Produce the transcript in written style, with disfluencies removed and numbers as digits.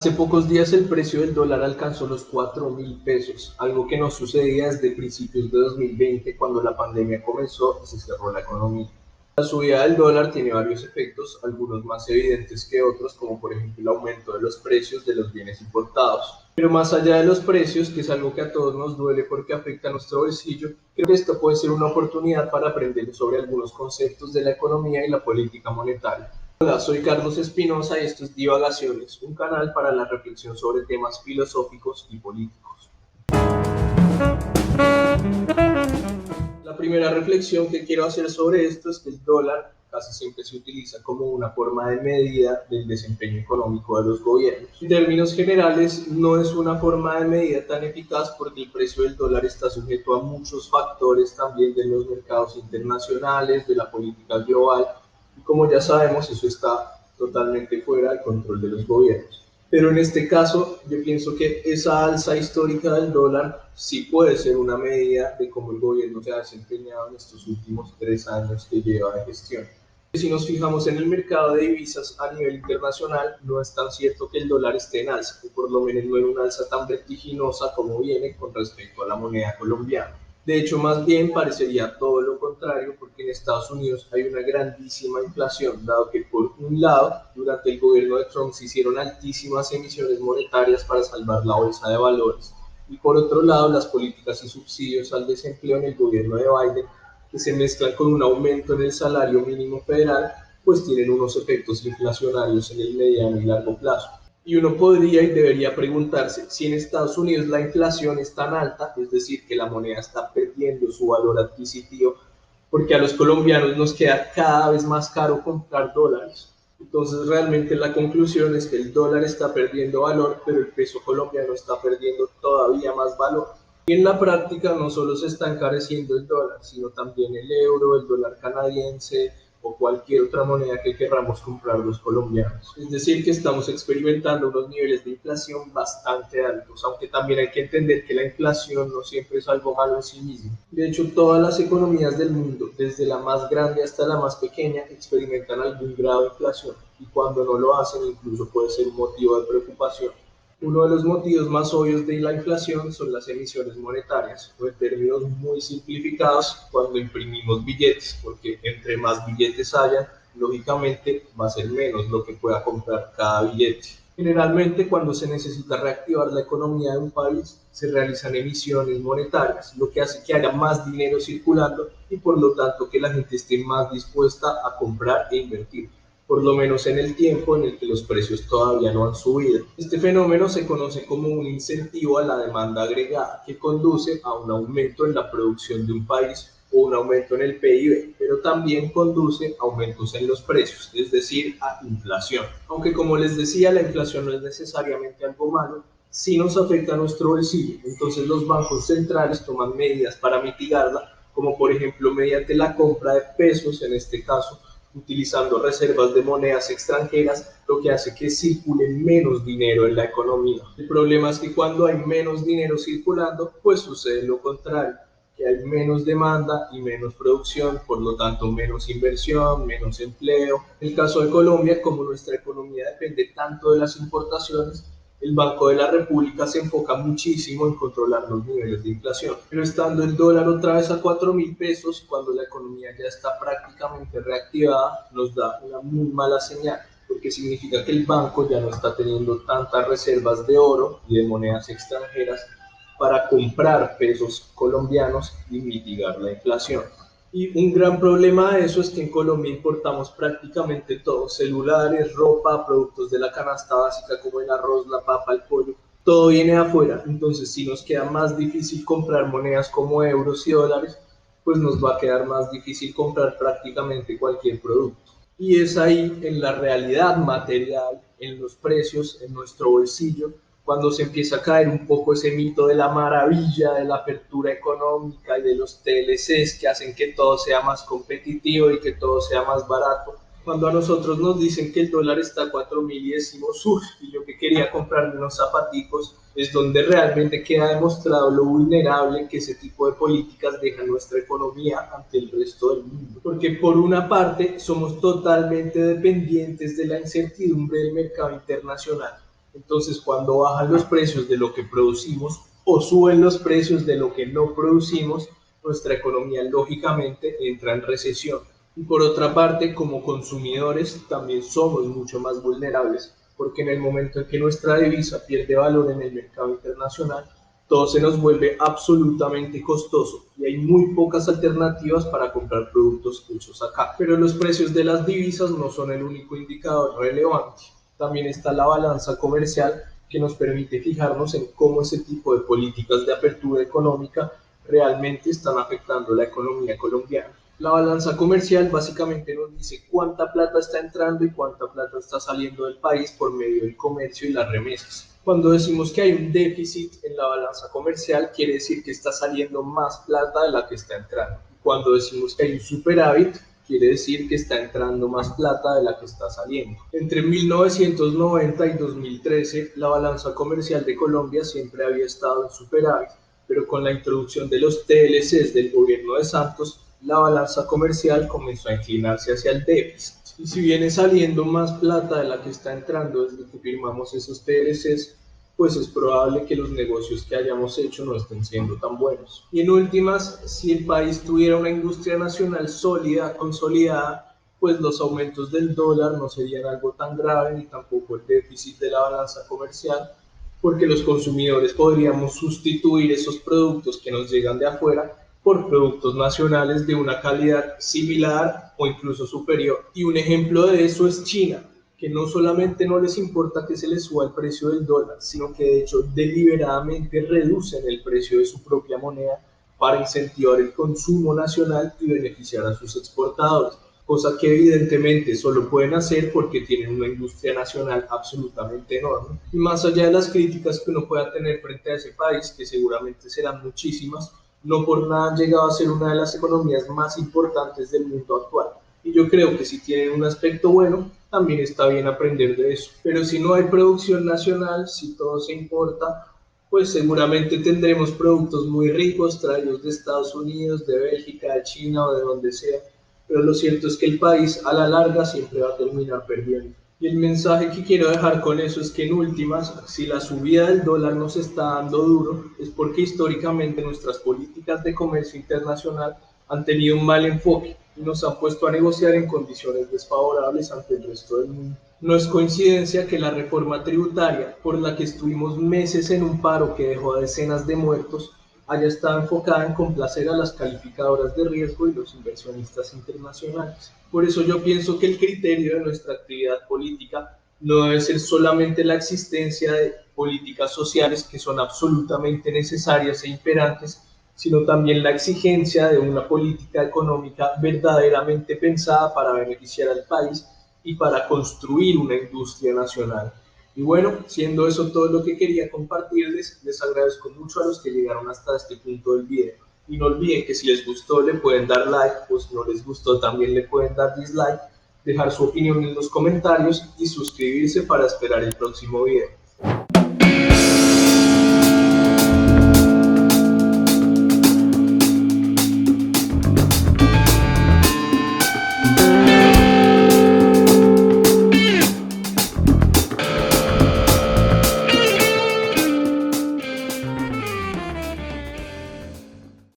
Hace pocos días el precio del dólar alcanzó los 4.000 pesos, algo que no sucedía desde principios de 2020 cuando la pandemia comenzó y se cerró la economía. La subida del dólar tiene varios efectos, algunos más evidentes que otros, como por ejemplo el aumento de los precios de los bienes importados. Pero más allá de los precios, que es algo que a todos nos duele porque afecta a nuestro bolsillo, creo que esto puede ser una oportunidad para aprender sobre algunos conceptos de la economía y la política monetaria. Hola, soy Carlos Espinosa y esto es Divagaciones, un canal para la reflexión sobre temas filosóficos y políticos. La primera reflexión que quiero hacer sobre esto es que el dólar casi siempre se utiliza como una forma de medida del desempeño económico de los gobiernos. En términos generales, no es una forma de medida tan eficaz porque el precio del dólar está sujeto a muchos factores también de los mercados internacionales, de la política global, y como ya sabemos, eso está totalmente fuera del control de los gobiernos. Pero en este caso, yo pienso que esa alza histórica del dólar sí puede ser una medida de cómo el gobierno se ha desempeñado en estos últimos 3 años que lleva de gestión. Si nos fijamos en el mercado de divisas a nivel internacional, no es tan cierto que el dólar esté en alza, o por lo menos no en una alza tan vertiginosa como viene con respecto a la moneda colombiana. De hecho, más bien parecería todo lo contrario, porque en Estados Unidos hay una grandísima inflación, dado que por un lado, durante el gobierno de Trump se hicieron altísimas emisiones monetarias para salvar la bolsa de valores, y por otro lado, las políticas y subsidios al desempleo en el gobierno de Biden, que se mezclan con un aumento en el salario mínimo federal, pues tienen unos efectos inflacionarios en el mediano y largo plazo. Y uno podría y debería preguntarse si en Estados Unidos la inflación es tan alta, es decir, que la moneda está perdiendo su valor adquisitivo, porque a los colombianos nos queda cada vez más caro comprar dólares. Entonces realmente la conclusión es que el dólar está perdiendo valor, pero el peso colombiano está perdiendo todavía más valor. Y en la práctica no solo se está encareciendo el dólar, sino también el euro, el dólar canadiense o cualquier otra moneda que queramos comprar los colombianos. Es decir, que estamos experimentando unos niveles de inflación bastante altos, aunque también hay que entender que la inflación no siempre es algo malo en sí mismo. De hecho, todas las economías del mundo, desde la más grande hasta la más pequeña, experimentan algún grado de inflación, y cuando no lo hacen incluso puede ser un motivo de preocupación. Uno de los motivos más obvios de la inflación son las emisiones monetarias, o en términos muy simplificados, cuando imprimimos billetes, porque entre más billetes haya, lógicamente va a ser menos lo que pueda comprar cada billete. Generalmente, cuando se necesita reactivar la economía de un país, se realizan emisiones monetarias, lo que hace que haya más dinero circulando y por lo tanto que la gente esté más dispuesta a comprar e invertir, por lo menos en el tiempo en el que los precios todavía no han subido. Este fenómeno se conoce como un incentivo a la demanda agregada, que conduce a un aumento en la producción de un país o un aumento en el PIB, pero también conduce a aumentos en los precios, es decir, a inflación. Aunque como les decía, la inflación no es necesariamente algo malo, sí nos afecta a nuestro bolsillo. Entonces los bancos centrales toman medidas para mitigarla, como por ejemplo mediante la compra de pesos, en este caso, utilizando reservas de monedas extranjeras, lo que hace que circule menos dinero en la economía. El problema es que cuando hay menos dinero circulando, pues sucede lo contrario, que hay menos demanda y menos producción, por lo tanto menos inversión, menos empleo. En el caso de Colombia, como nuestra economía depende tanto de las importaciones, el Banco de la República se enfoca muchísimo en controlar los niveles de inflación. Pero estando el dólar otra vez a 4.000 pesos, cuando la economía ya está prácticamente reactivada, nos da una muy mala señal, porque significa que el banco ya no está teniendo tantas reservas de oro y de monedas extranjeras para comprar pesos colombianos y mitigar la inflación. Y un gran problema de eso es que en Colombia importamos prácticamente todo: celulares, ropa, productos de la canasta básica como el arroz, la papa, el pollo, todo viene de afuera. Entonces, si nos queda más difícil comprar monedas como euros y dólares, pues nos va a quedar más difícil comprar prácticamente cualquier producto. Y es ahí, en la realidad material, en los precios, en nuestro bolsillo, cuando se empieza a caer un poco ese mito de la maravilla, de la apertura económica y de los TLCs que hacen que todo sea más competitivo y que todo sea más barato. Cuando a nosotros nos dicen que el dólar está a 4.000 y decimos, uff, y yo que quería comprarme unos zapaticos, es donde realmente queda demostrado lo vulnerable que ese tipo de políticas dejan nuestra economía ante el resto del mundo. Porque por una parte somos totalmente dependientes de la incertidumbre del mercado internacional. Entonces, cuando bajan los precios de lo que producimos o suben los precios de lo que no producimos, nuestra economía lógicamente entra en recesión. Y por otra parte, como consumidores también somos mucho más vulnerables, porque en el momento en que nuestra divisa pierde valor en el mercado internacional, todo se nos vuelve absolutamente costoso y hay muy pocas alternativas para comprar productos hechos acá. Pero los precios de las divisas no son el único indicador relevante. También está la balanza comercial que nos permite fijarnos en cómo ese tipo de políticas de apertura económica realmente están afectando la economía colombiana. La balanza comercial básicamente nos dice cuánta plata está entrando y cuánta plata está saliendo del país por medio del comercio y las remesas. Cuando decimos que hay un déficit en la balanza comercial, quiere decir que está saliendo más plata de la que está entrando. Cuando decimos que hay un superávit, quiere decir que está entrando más plata de la que está saliendo. Entre 1990 y 2013, la balanza comercial de Colombia siempre había estado en superávit, pero con la introducción de los TLCs del gobierno de Santos, la balanza comercial comenzó a inclinarse hacia el déficit. Y si viene saliendo más plata de la que está entrando desde que firmamos esos TLCs, pues es probable que los negocios que hayamos hecho no estén siendo tan buenos. Y en últimas, si el país tuviera una industria nacional sólida, consolidada, pues los aumentos del dólar no serían algo tan grave ni tampoco el déficit de la balanza comercial, porque los consumidores podríamos sustituir esos productos que nos llegan de afuera por productos nacionales de una calidad similar o incluso superior. Y un ejemplo de eso es China, que no solamente no les importa que se les suba el precio del dólar, sino que de hecho deliberadamente reducen el precio de su propia moneda para incentivar el consumo nacional y beneficiar a sus exportadores, cosa que evidentemente solo pueden hacer porque tienen una industria nacional absolutamente enorme. Y más allá de las críticas que uno pueda tener frente a ese país, que seguramente serán muchísimas, no por nada han llegado a ser una de las economías más importantes del mundo actual. Y yo creo que si tienen un aspecto bueno, también está bien aprender de eso. Pero si no hay producción nacional, si todo se importa, pues seguramente tendremos productos muy ricos traídos de Estados Unidos, de Bélgica, de China o de donde sea. Pero lo cierto es que el país a la larga siempre va a terminar perdiendo. Y el mensaje que quiero dejar con eso es que en últimas, si la subida del dólar nos está dando duro, es porque históricamente nuestras políticas de comercio internacional han tenido un mal enfoque y nos han puesto a negociar en condiciones desfavorables ante el resto del mundo. No es coincidencia que la reforma tributaria, por la que estuvimos meses en un paro que dejó a decenas de muertos, haya estado enfocada en complacer a las calificadoras de riesgo y los inversionistas internacionales. Por eso yo pienso que el criterio de nuestra actividad política no debe ser solamente la existencia de políticas sociales que son absolutamente necesarias e imperantes, sino también la exigencia de una política económica verdaderamente pensada para beneficiar al país y para construir una industria nacional. Y bueno, siendo eso todo lo que quería compartirles, les agradezco mucho a los que llegaron hasta este punto del video. Y no olviden que si les gustó le pueden dar like, o si no les gustó también le pueden dar dislike, dejar su opinión en los comentarios y suscribirse para esperar el próximo video.